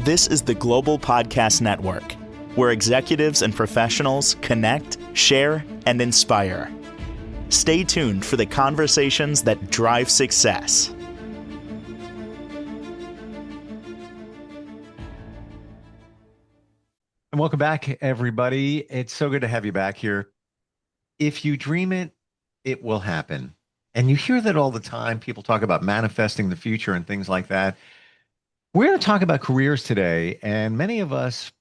This is the Global Podcast Network, where executives and professionals connect, share, and inspire. Stay tuned for the conversations that drive success. And welcome back, everybody. It's so good to have you back here. If you dream it, it will happen. And you hear that all the time. People talk about manifesting the future and things like that. We're going to talk about careers today, and many of us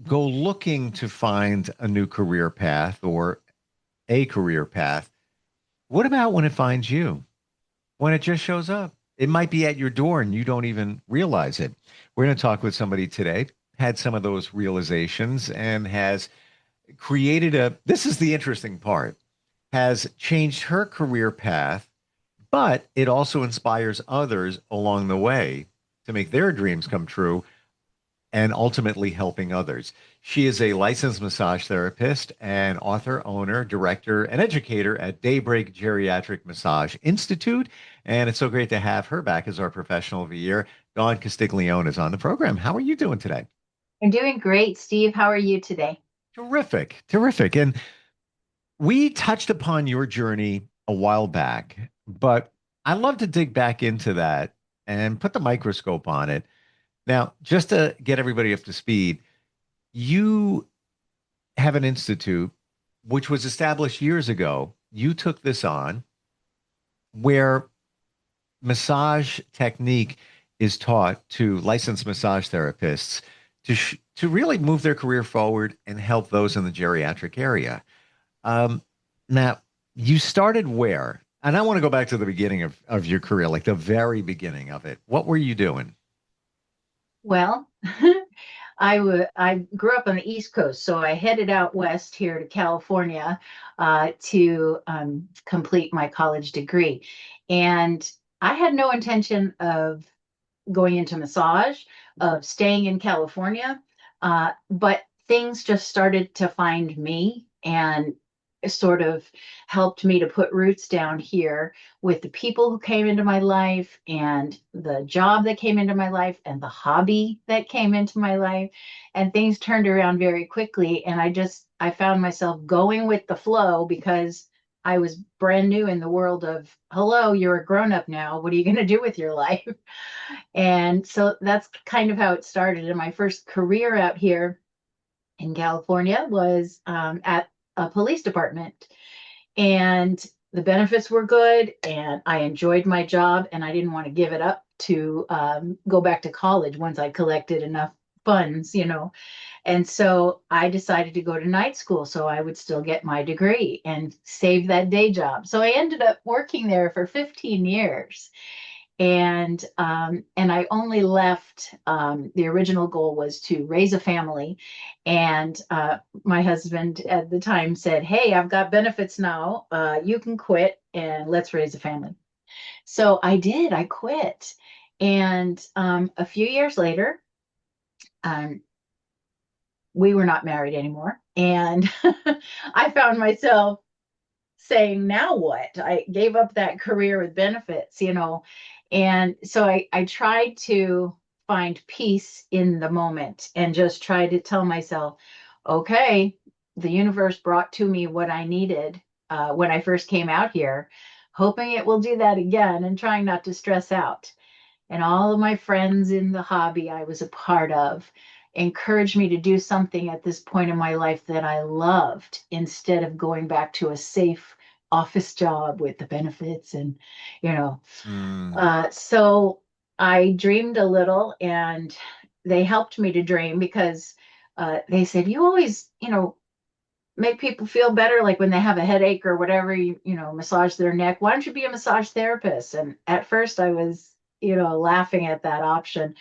go looking to find a new career path or a career path. What about when it finds you? When it just shows up? It might be at your door and you don't even realize it. We're going to talk with somebody today, had some of those realizations and has created this is the interesting part, has changed her career path, but it also inspires others along the way to make their dreams come true and ultimately helping others. She is a licensed massage therapist and author, owner, director, and educator at Daybreak Geriatric Massage Institute. And it's so great to have her back as our professional of the year. Dawn Castiglione is on the program. How are you doing today? I'm doing great, Steve. How are you today? Terrific, terrific. And we touched upon your journey a while back, but I love to dig back into that and put the microscope on it. Now, just to get everybody up to speed, you have an institute which was established years ago. You took this on where massage technique is taught to licensed massage therapists to really move their career forward and help those in the geriatric area. Now, you started where? And I want to go back to the beginning of your career, like the very beginning of it. What were you doing? Well, I grew up on the East Coast, so I headed out west here to California to complete my college degree. And I had no intention of going into massage, of staying in California, but things just started to find me and sort of helped me to put roots down here with the people who came into my life and the job that came into my life and the hobby that came into my life, and things turned around very quickly. And I found myself going with the flow because I was brand new in the world of, hello, you're a grown up now. What are you going to do with your life? And so that's kind of how it started. And my first career out here in California was at a police department, and the benefits were good and I enjoyed my job, and I didn't want to give it up to go back to college once I collected enough funds, and so I decided to go to night school so I would still get my degree and save that day job. So I ended up working there for 15 years. And I only left. The original goal was to raise a family, and my husband at the time said, "Hey, I've got benefits now. You can quit and let's raise a family." So I did. I quit, and a few years later, we were not married anymore, and I found myself saying, "Now what?" I gave up that career with benefits, and so I tried to find peace in the moment and just try to tell myself, okay, the universe brought to me what I needed when I first came out here, hoping it will do that again and trying not to stress out. And all of my friends in the hobby I was a part of encouraged me to do something at this point in my life that I loved instead of going back to a safe office job with the benefits and so I dreamed a little, and they helped me to dream because they said, you always make people feel better, like when they have a headache or whatever, massage their neck. Why don't you be a massage therapist? And at first I was laughing at that option,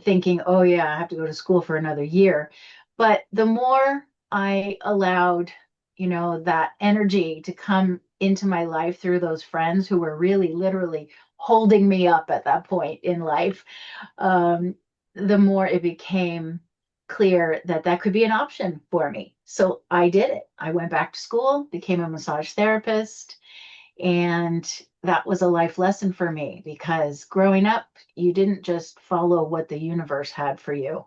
thinking, oh yeah, I have to go to school for another year. But the more I allowed that energy to come into my life through those friends who were really literally holding me up at that point in life, the more it became clear that that could be an option for me. So I did it. I went back to school, became a massage therapist, and that was a life lesson for me, because growing up, you didn't just follow what the universe had for you.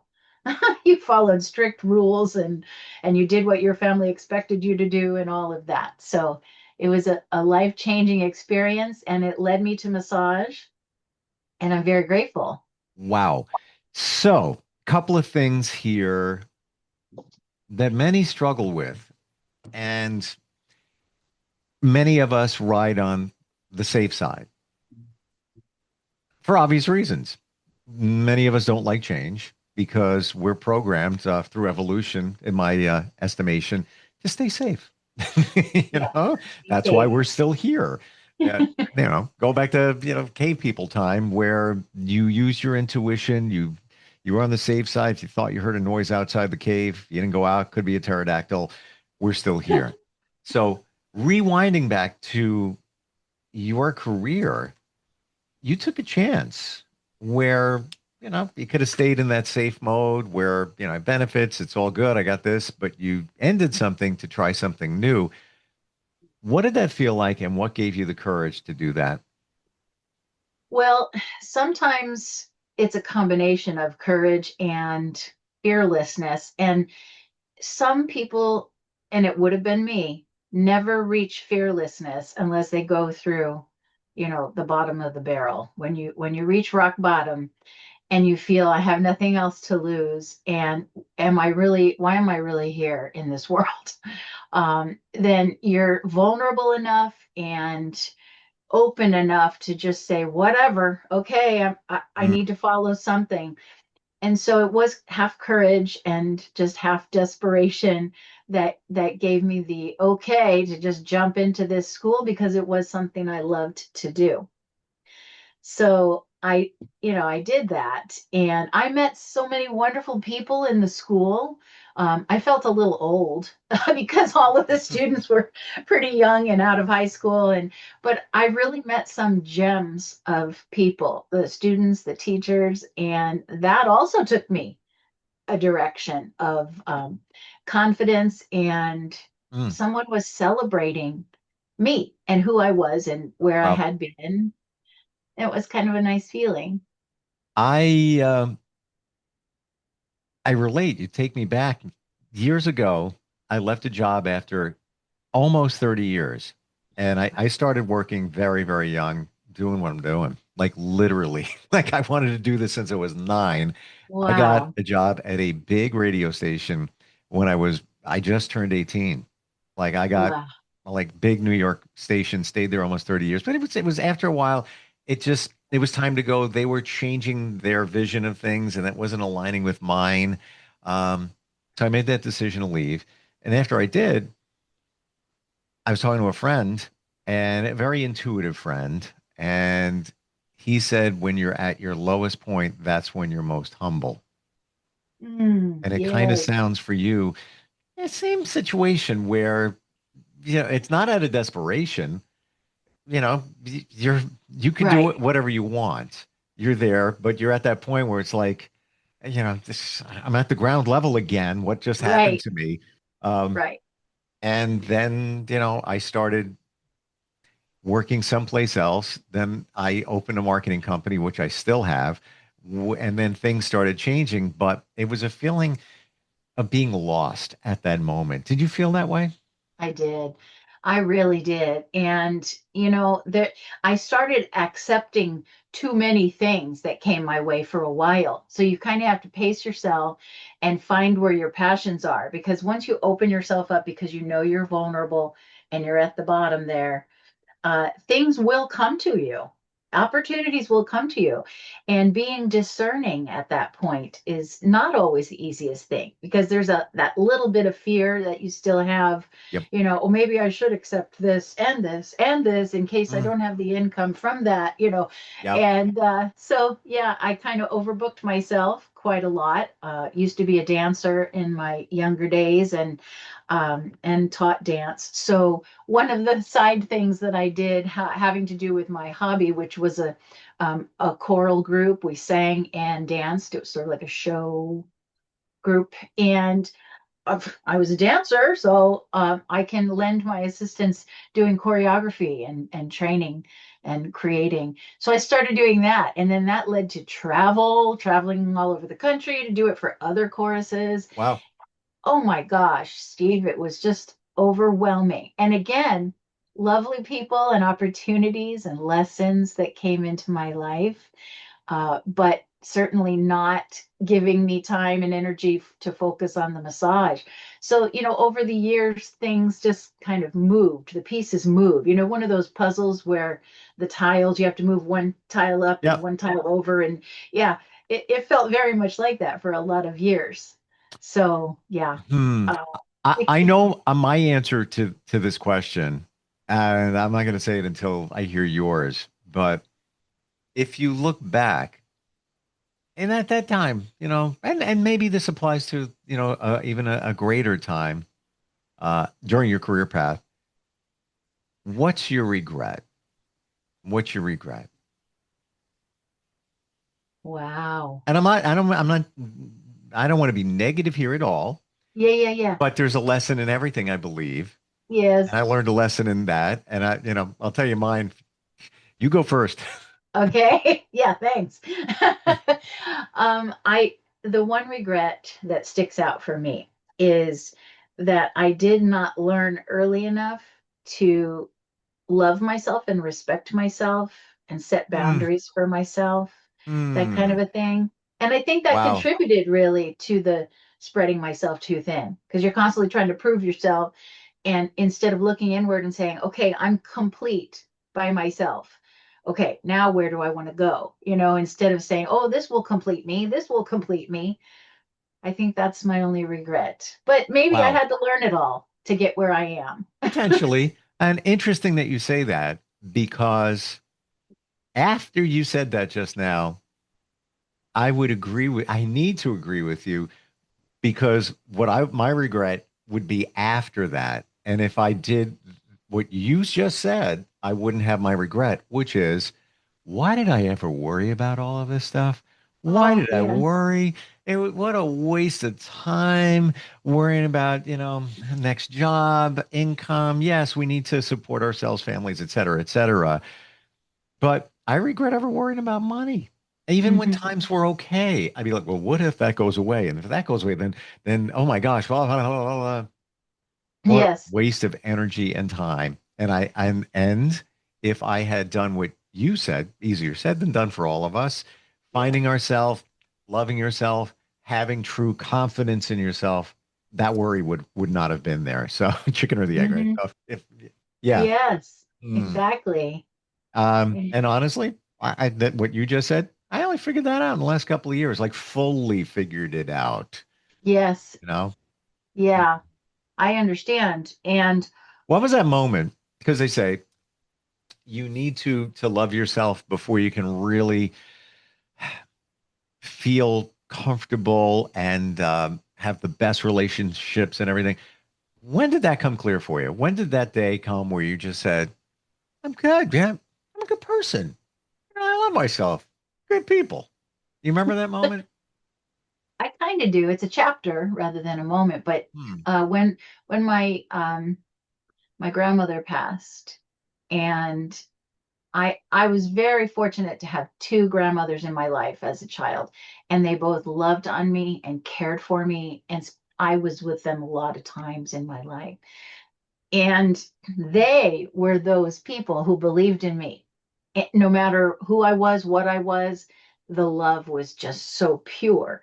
You followed strict rules, and you did what your family expected you to do and all of that. So it was a life-changing experience, and it led me to massage, and I'm very grateful. Wow. So, couple of things here that many struggle with, and many of us ride on the safe side for obvious reasons. Many of us don't like change because we're programmed through evolution, in my estimation, to stay safe. You Yeah, know, be that's why safe. we're still here. Go back to, cave people time where you use your intuition. You were on the safe side. If you thought you heard a noise outside the cave, you didn't go out. Could be a pterodactyl. We're still here. So rewinding back to your career, you took a chance where, you could have stayed in that safe mode where, benefits, it's all good, I got this, but you ended something to try something new. What did that feel like, and what gave you the courage to do that? Well, sometimes it's a combination of courage and fearlessness. And some people, and it would have been me, never reach fearlessness unless they go through, the bottom of the barrel. When you reach rock bottom and you feel I have nothing else to lose, and why am I really here in this world? Then you're vulnerable enough and open enough to just say, whatever, okay, I Mm. need to follow something. And so it was half courage and just half desperation that gave me the okay to just jump into this school, because it was something I loved to do. So I did that, and I met so many wonderful people in the school. I felt a little old because all of the students were pretty young and out of high school, but I really met some gems of people, the students, the teachers, and that also took me a direction of confidence, and Mm. someone was celebrating me and who I was and where I Wow. had been. It was kind of a nice feeling. I I relate. You take me back years ago. I left a job after almost 30 years. And I started working very, very young, doing what I'm doing, like literally. Like I wanted to do this since I was 9. I got Wow. a job at a big radio station when I just turned 18. Like I got Wow. like big New York station, stayed there almost 30 years. But it was after a while, it was time to go. They were changing their vision of things and that wasn't aligning with mine. Um, so I made that decision to leave. And after I did, I was talking to a friend, and a very intuitive friend, and he said, when you're at your lowest point, that's when you're most humble. And it kind of Yes. sounds for you, the same situation where, it's not out of desperation. You can do Right. it whatever you want. You're there, but you're at that point where it's like, I'm at the ground level again. What just happened Right. to me? Um, Right. and then, I started working someplace else. Then I opened a marketing company, which I still have. And then things started changing, but it was a feeling of being lost at that moment. Did you feel that way? I did. I really did. And that I started accepting too many things that came my way for a while. So you kind of have to pace yourself and find where your passions are, because once you open yourself up, because you're vulnerable and you're at the bottom there, things will come to you. Opportunities will come to you. And being discerning at that point is not always the easiest thing, because there's that little bit of fear that you still have, Yep. oh, maybe I should accept this and this and this in case I Mm. don't have the income from that. Yep. And so, yeah, I kind of overbooked myself quite a lot. Used to be a dancer in my younger days, and taught dance. So one of the side things that I did, having to do with my hobby, which was a choral group. We sang and danced. It was sort of like a show group, and I was a dancer, so I can lend my assistance doing choreography and training and creating. So I started doing that. And then that led to traveling all over the country to do it for other choruses. Wow. Oh my gosh, Steve, it was just overwhelming. And again, lovely people and opportunities and lessons that came into my life, but certainly not giving me time and energy to focus on the massage. So, over the years, things just kind of moved. The pieces move. One of those puzzles where the tiles, you have to move one tile up and Yep. one tile over. And yeah, it felt very much like that for a lot of years. So, yeah. Hmm. Uh, I know my answer to this question, and I'm not going to say it until I hear yours. But if you look back, and at that time, and maybe this applies to, even a greater time during your career path, what's your regret? What's your regret? wow. And I don't want to be negative here at all, Yeah, yeah, yeah. but there's a lesson in everything, I believe. And Yes. I learned a lesson in that. And I'll tell you mine. You go first. Okay. Yeah, thanks. I the one regret that sticks out for me is that I did not learn early enough to love myself and respect myself and set Mm, boundaries for myself, that kind of mm. a thing. And I think that Wow. contributed really to the spreading myself too thin because you're constantly trying to prove yourself. And instead of looking inward and saying, okay, I'm complete by myself. Okay, now where do I want to go? Instead of saying, oh, this will complete me, this will complete me. I think that's my only regret. But maybe I Wow. had to learn it all to get where I am. Potentially. And interesting that you say that because after you said that just now, I need to agree with you because my regret would be after that. And if I did what you just said, I wouldn't have my regret, which is, why did I ever worry about all of this stuff? Why Oh, did I yes. worry? What a waste of time worrying about, next job, income. Yes, we need to support ourselves, families, et cetera, et cetera. But I regret ever worrying about money. Even when Hmm. times were okay, I'd be like, well, what if that goes away? And if that goes away, then oh my gosh, blah, blah, blah, blah, blah. What a Yes. waste of energy and time. And if I had done what you said, easier said than done for all of us, Yeah. finding ourselves, loving yourself, having true confidence in yourself, that worry would not have been there. So chicken or the egg, right? Hmm. So if yeah. Yes, Hmm. exactly. And honestly, that what you just said, I only figured that out in the last couple of years, like fully figured it out, Yes. you know? Yeah, I understand. And What was that moment? Because they say you need to love yourself before you can really feel comfortable and have the best relationships and everything. When did that come clear for you? When did that day come where you just said, I'm good, yeah, I'm a good person. I love myself. Good people. You remember that moment? I kind of do. It's a chapter rather than a moment. But Hmm. when my grandmother passed, and I was very fortunate to have two grandmothers in my life as a child, and they both loved on me and cared for me, and I was with them a lot of times in my life. And they were those people who believed in me. No matter who I was, what I was, the love was just so pure.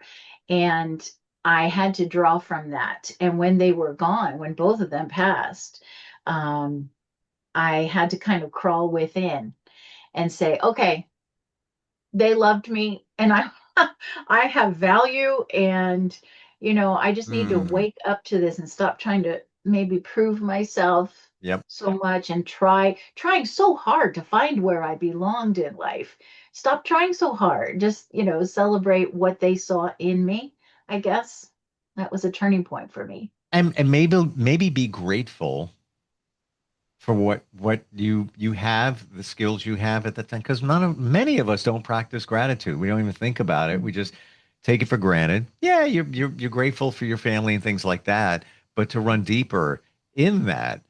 And I had to draw from that. And when they were gone, when both of them passed, um, I had to kind of crawl within and say, okay, they loved me and I I have value, and I just need to Hmm. wake up to this and stop trying to maybe prove myself Yep. so much and trying so hard to find where I belonged in life. Stop trying so hard. Just, celebrate what they saw in me. I guess that was a turning point for me. And maybe be grateful for what you have, the skills you have at the time, because many of us don't practice gratitude. We don't even think about it. We just take it for granted. Yeah, you're grateful for your family and things like that, but to run deeper in that,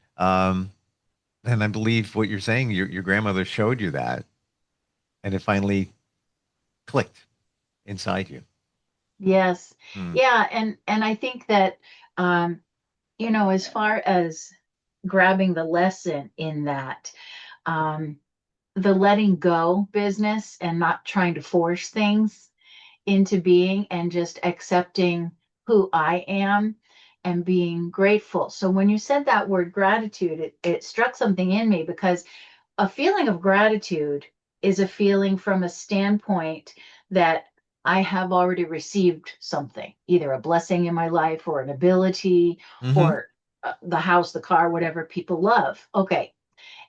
And I believe what you're saying, your grandmother showed you that, and it finally clicked inside you. Yes. Mm. Yeah, and I think that um, as far as grabbing the lesson in that, um, the letting go business and not trying to force things into being and just accepting who I am and being grateful. So when you said that word gratitude, it struck something in me because a feeling of gratitude is a feeling from a standpoint that I have already received something, either a blessing in my life or an ability Hmm. or the house, the car, whatever people love. Okay.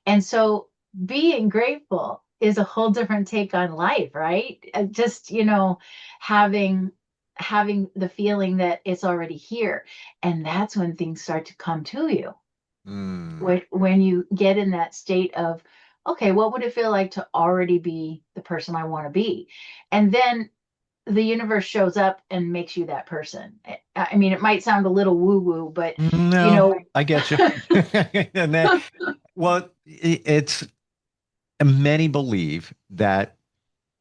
And so being grateful is a whole different take on life, right? Just, having the feeling that it's already here. And that's when things start to come to you. Mm. When you get in that state of, okay, what would it feel like to already be the person I want to be? And then the universe shows up and makes you that person. I mean, it might sound a little woo woo, but you No, know, I get you. And that, well, it's many believe that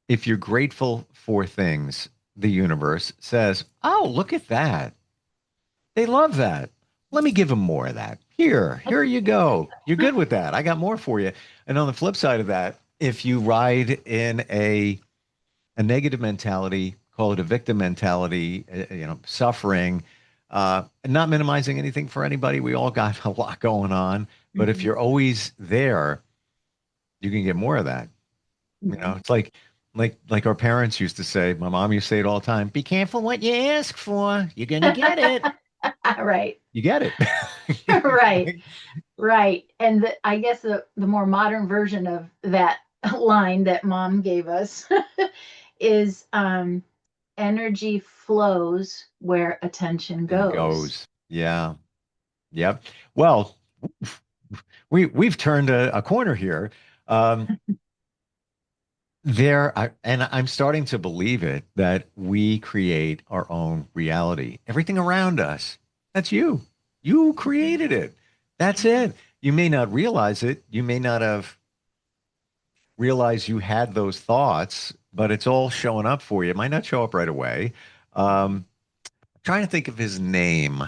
if you're grateful for things, the universe says, "Oh, look at that. They love that. Let me give them more of that. Here you go. You're good with that. I got more for you." And on the flip side of that, if you ride in a negative mentality, call it a victim mentality, suffering, not minimizing anything for anybody. We all got a lot going on, but if mhm, you're always there, you can get more of that. mhm. It's like our parents used to say. My mom used to say it all the time. Be careful what you ask for. You're gonna get it. Right. You get it. Right. Right. And I guess the more modern version of that line that mom gave us is energy flows where attention And goes. goes. Yeah. Yep. Well, we've turned a corner here. Um, and I'm starting to believe it that we create our own reality. Everything around us, that's you. You created it. That's Yeah. it. You may not realize it. You may not have realized you had those thoughts, but it's all showing up for you. It might not show up right away. Mhm. Trying to think of his name.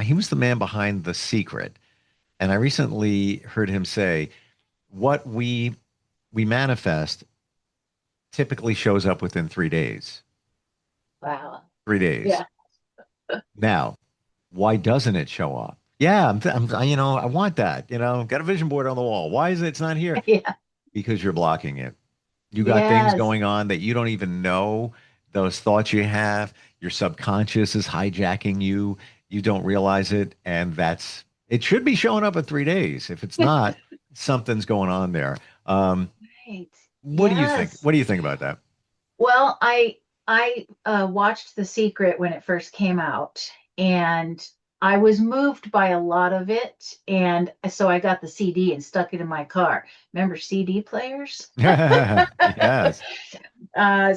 He was the man behind The Secret. And I recently heard him say, what we manifest typically shows up within 3 days. Wow. 3 days. Yeah. Now, why doesn't it show up? Yeah, I want that. Got a vision board on the wall. Why is it it's not here? Yeah. Because you're blocking it. You got things Yes. going on that you don't even know. Those thoughts you have, your subconscious is hijacking you. You don't realize it, and it should be showing up in 3 days. If it's not, something's going on there. Right. What do you think? Yes. What do you think about that? Well, I watched The Secret when it first came out, and I was moved by a lot of it, and so I got the CD and stuck it in my car. Remember CD players? Yes.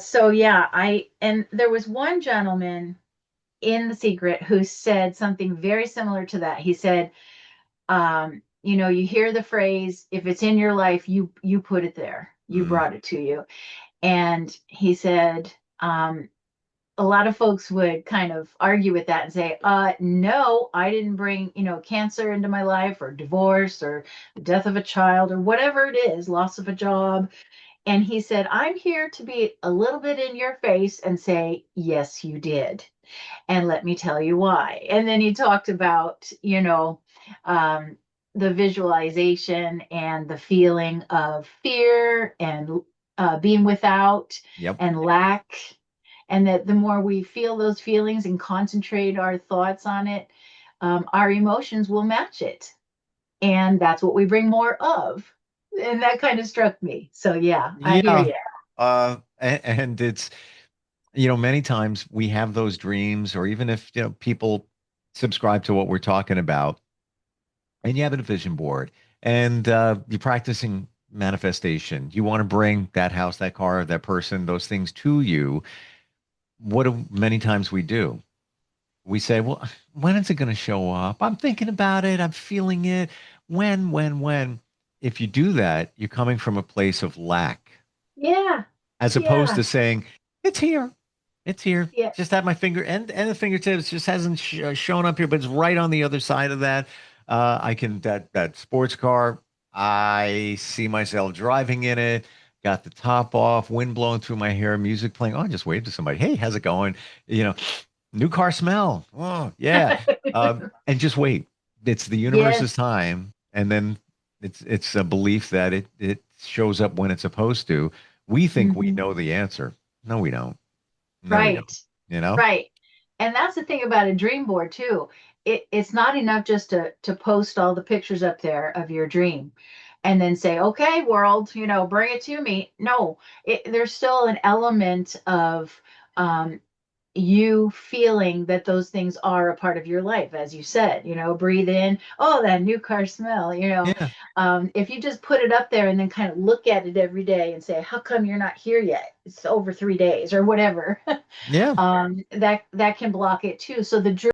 So yeah, I and there was one gentleman in The Secret who said something very similar to that. He said, you hear the phrase, if it's in your life, you put it there, you Mm, brought it to you. And he said, um, a lot of folks would kind of argue with that and say, no, I didn't bring, cancer into my life or divorce or the death of a child or whatever it is, loss of a job. And he said, I'm here to be a little bit in your face and say, yes, you did. And let me tell you why. And then he talked about, um, the visualization and the feeling of fear and being without yep. and lack. And that the more we feel those feelings and concentrate our thoughts on it, our emotions will match it. And that's what we bring more of. And that kind of struck me. So, yeah, I hear Yeah. you. And it's, many times we have those dreams, or even if, people subscribe to what we're talking about, and you have a vision board, and you're practicing manifestation. You want to bring that house, that car, that person, those things to you. What do many times we do? We say, well, when is it going to show up? I'm thinking about it. I'm feeling it. When? if you do that, you're coming from a place of lack, Yeah. as opposed Yeah. to saying, it's here. It's here. Yeah. Just at my finger and the fingertips just hasn't shown up here, but it's right on the other side of that. I can that sports car. I see myself driving in it. Got the top off, wind blowing through my hair, music playing. Oh, I just waved to somebody. Hey, how's it going? You know, new car smell. Oh, yeah. And just wait. It's the universe's Yes. time, and then it's a belief that it shows up when it's supposed to. We think we Mhm. know the answer. No, we don't. No, we don't. Right. You know? Right. And that's the thing about a dream board too. It's not enough just to post all the pictures up there of your dream and then say, okay, world, bring it to me. No, there's still an element of um, you feeling that those things are a part of your life, as you said, breathe in, oh, that new car smell, Yeah. if you just put it up there and then kind of look at it every day and say, how come you're not here yet? It's over 3 days or whatever. Yeah. That can block it too. So the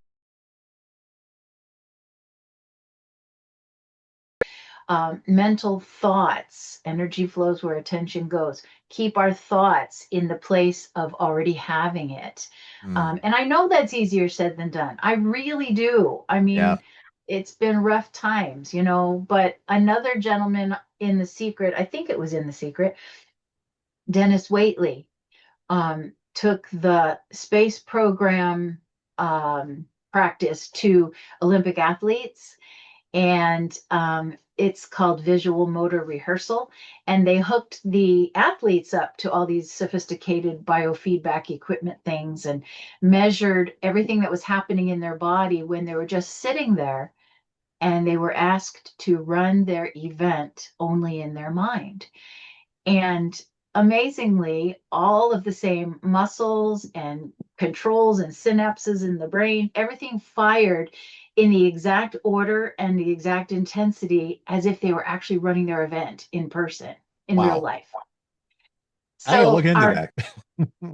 mental thoughts, energy flows where attention goes. Keep our thoughts in the place of already having it. Mm, And I know that's easier said than done. I really do. I yeah. mean, it's been rough times, but another gentleman in The Secret, I think it was in The Secret, Dennis Waitley, took the space program practice to Olympic athletes, and it's called visual motor rehearsal. And they hooked the athletes up to all these sophisticated biofeedback equipment things and measured everything that was happening in their body when they were just sitting there, and they were asked to run their event only in their mind. And amazingly, all of the same muscles and controls and synapses in the brain, everything fired in the exact order and the exact intensity as if they were actually running their event in person, in real Wow. life. I gotta look So into our that.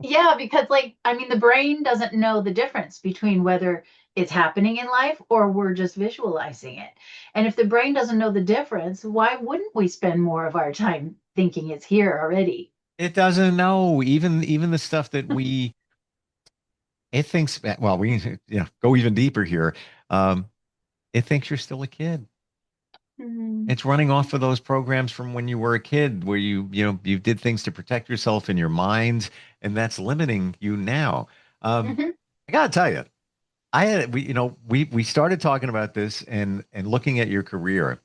yeah, because the brain doesn't know the difference between whether it's happening in life or we're just visualizing it. And if the brain doesn't know the difference, why wouldn't we spend more of our time thinking it's here already? It doesn't know. Even the stuff that it thinks, well, we can, go even deeper here. Um, it thinks you're still a kid. Mm. It's running off of those programs from when you were a kid where you did things to protect yourself in your mind, and that's limiting you now. Um, Mhm. I gotta tell you, we started talking about this and looking at your career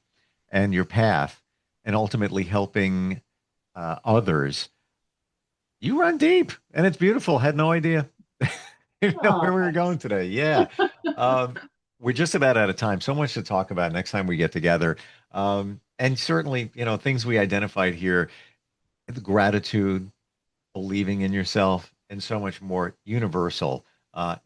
and your path and ultimately helping others. You run deep and it's beautiful. Had no idea. Didn't know where we were Oh, going today. Yeah. Um, we're just about out of time. So much to talk about next time we get together. And certainly, things we identified here, the gratitude, believing in yourself, and so much more universal.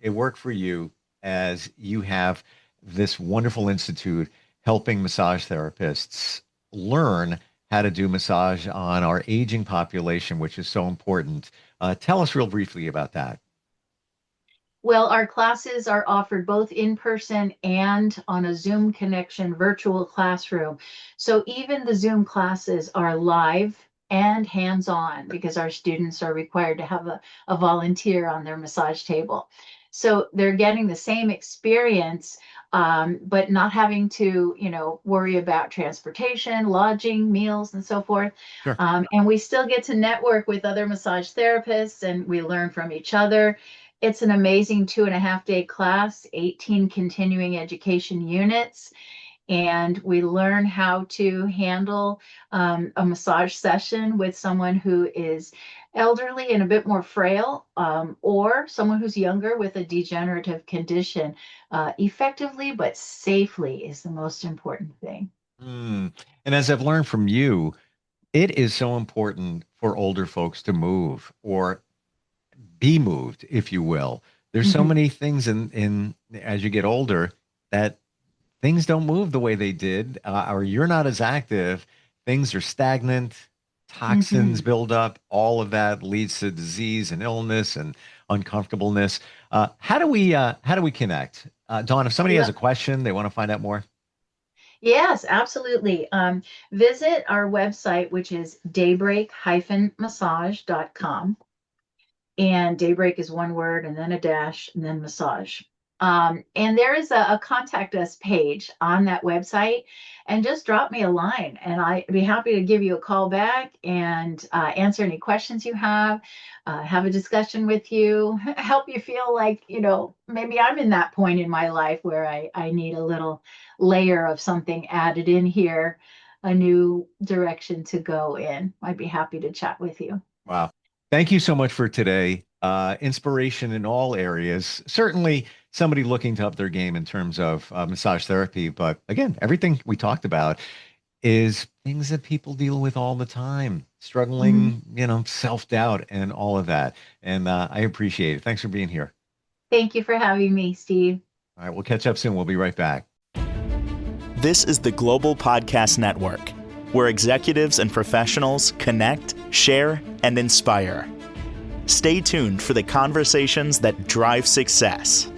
It worked for you as you have this wonderful institute helping massage therapists learn how to do massage on our aging population, which is so important. Tell us real briefly about that. well, our classes are offered both in person and on a Zoom connection virtual classroom. So even the Zoom classes are live and hands-on because our students are required to have a volunteer on their massage table. So they're getting the same experience, but not having to, worry about transportation, lodging, meals, and so forth. Sure. And we still get to network with other massage therapists and we learn from each other. It's an amazing 2.5 day class, 18 continuing education units, and we learn how to handle a massage session with someone who is elderly and a bit more frail, or someone who's younger with a degenerative condition. Effectively but safely is the most important thing. Mm. And as I've learned from you, it is so important for older folks to move or be moved, if you will. There's so Mhm. many things in as you get older that things don't move the way they did, or you're not as active. Things are stagnant, toxins Mhm. build up. All of that leads to disease and illness and uncomfortableness. How do we connect, Dawn? If somebody has Yeah. a question, they want to find out more. Yes, absolutely. Visit our website, which is daybreak-massage.com. And Daybreak is one word and then a dash and then massage. And there is a contact us page on that website, and just drop me a line and I'd be happy to give you a call back and answer any questions you have a discussion with you, help you feel like, maybe I'm in that point in my life where I need a little layer of something added in here, a new direction to go in. I'd be happy to chat with you. Wow. Thank you so much for today. Inspiration in all areas. Certainly somebody looking to up their game in terms of massage therapy. But again, everything we talked about is things that people deal with all the time, struggling, self-doubt and all of that. And I appreciate it. Thanks for being here. Thank you for having me, Steve. All right, we'll catch up soon. We'll be right back. This is the Global Podcast Network, where executives and professionals connect, share, and inspire. Stay tuned for the conversations that drive success.